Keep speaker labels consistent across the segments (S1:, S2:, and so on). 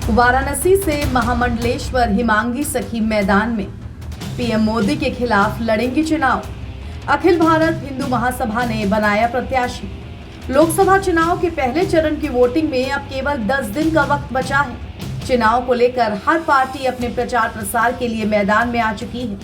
S1: वाराणसी से महामंडलेश्वर हिमांगी सखी मैदान में पीएम मोदी के खिलाफ लड़ेंगे चुनाव। अखिल भारत हिंदू महासभा ने बनाया प्रत्याशी। लोकसभा चुनाव के पहले चरण की वोटिंग में अब केवल 10 दिन का वक्त बचा है। चुनाव को लेकर हर पार्टी अपने प्रचार प्रसार के लिए मैदान में आ चुकी है।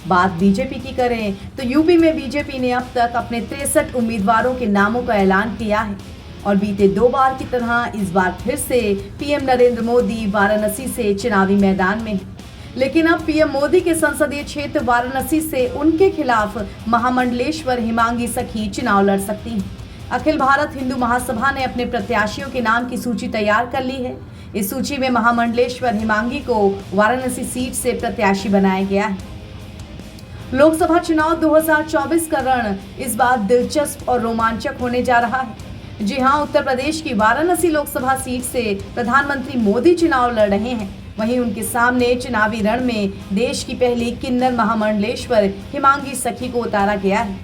S1: बात बीजेपी की करें तो यूपी में बीजेपी ने अब तक अपने 63 उम्मीदवारों के नामों का ऐलान किया है और बीते 2 बार की तरह इस बार फिर से पीएम नरेंद्र मोदी वाराणसी से चुनावी मैदान में हैं। लेकिन अब पीएम मोदी के संसदीय क्षेत्र वाराणसी से उनके खिलाफ महामंडलेश्वर हिमांगी सखी चुनाव लड़ सकती हैं। अखिल भारत हिंदू महासभा ने अपने प्रत्याशियों के नाम की सूची तैयार कर ली है। इस सूची में महामंडलेश्वर हिमांगी को वाराणसी सीट से प्रत्याशी बनाया गया है। लोकसभा चुनाव 2024 का रण इस बार दिलचस्प और रोमांचक होने जा रहा है। जी हां, उत्तर प्रदेश की वाराणसी लोकसभा सीट से प्रधानमंत्री मोदी चुनाव लड़ रहे हैं। वहीं उनके सामने चुनावी रण में देश की पहली किन्नर महामंडलेश्वर हिमांगी सखी को उतारा गया है।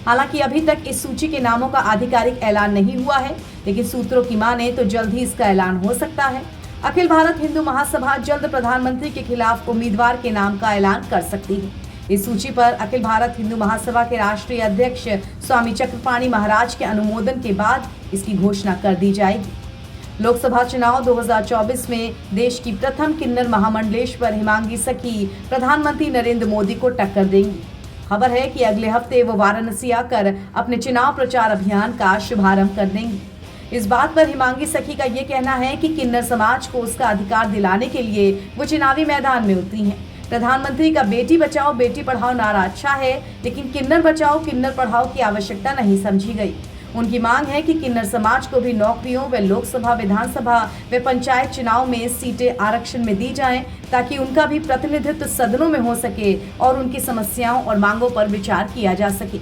S1: हालांकि अभी तक इस सूची के नामों का आधिकारिक ऐलान नहीं हुआ है, लेकिन सूत्रों की माने तो जल्द ही इसका ऐलान हो सकता है। अखिल भारत हिंदू महासभा जल्द प्रधानमंत्री के खिलाफ उम्मीदवार के नाम का ऐलान कर सकती है। इस सूची पर अखिल भारत हिंदू महासभा के राष्ट्रीय अध्यक्ष स्वामी चक्रपाणी महाराज के अनुमोदन के बाद इसकी घोषणा कर दी जाएगी। लोकसभा चुनाव 2024 में देश की प्रथम किन्नर महामंडलेश्वर हिमांगी सखी प्रधानमंत्री नरेंद्र मोदी को टक्कर देंगी। खबर है कि अगले हफ्ते वो वाराणसी आकर अपने चुनाव प्रचार अभियान का शुभारंभ कर देंगी। इस बात पर हिमांगी सखी का ये कहना है कि किन्नर समाज को उसका अधिकार दिलाने के लिए वो चुनावी मैदान में उतरी हैं। प्रधानमंत्री का बेटी बचाओ बेटी पढ़ाओ नारा अच्छा है, लेकिन किन्नर बचाओ किन्नर पढ़ाओ की आवश्यकता नहीं समझी गई। उनकी मांग है कि किन्नर समाज को भी नौकरियों व लोकसभा, विधानसभा व पंचायत चुनाव में सीटें आरक्षण में दी जाएं, ताकि उनका भी प्रतिनिधित्व सदनों में हो सके और उनकी समस्याओं और मांगों पर विचार किया जा सके।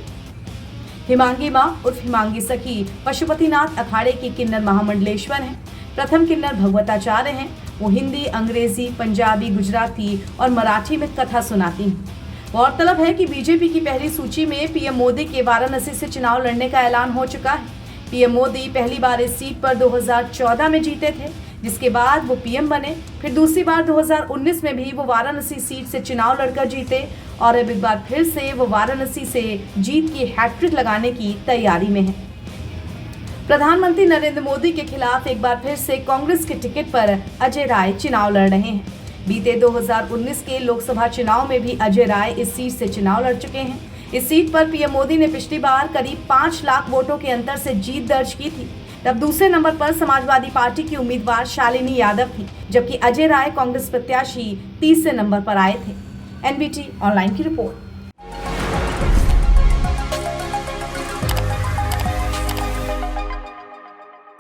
S1: हिमांगी मां उर्फ हिमांगी सखी पशुपतिनाथ अखाड़े की किन्नर महामंडलेश्वर हैं। प्रथम किन्नर भगवताचार्य हैं। वो हिंदी, अंग्रेजी, पंजाबी, गुजराती और मराठी में कथा सुनाती हैं। गौरतलब है कि बीजेपी की पहली सूची में पीएम मोदी के वाराणसी से चुनाव लड़ने का ऐलान हो चुका है। पीएम मोदी पहली बार इस सीट पर 2014 में जीते थे, जिसके बाद वो पीएम बने। फिर दूसरी बार 2019 में भी वो वाराणसी सीट से चुनाव लड़कर जीते और अब एक बार फिर से वो वाराणसी से जीत की हैट्रिक लगाने की तैयारी में है। प्रधानमंत्री नरेंद्र मोदी के खिलाफ एक बार फिर से कांग्रेस के टिकट पर अजय राय चुनाव लड़ रहे हैं। बीते 2019 के लोकसभा चुनाव में भी अजय राय इस सीट से चुनाव लड़ चुके हैं। इस सीट पर पीएम मोदी ने पिछली बार करीब 5 लाख वोटों के अंतर से जीत दर्ज की थी। तब दूसरे नंबर पर समाजवादी पार्टी की उम्मीदवार शालिनी यादव थी, जबकि अजय राय कांग्रेस प्रत्याशी तीसरे नंबर पर आए थे। एनबीटी ऑनलाइन की रिपोर्ट।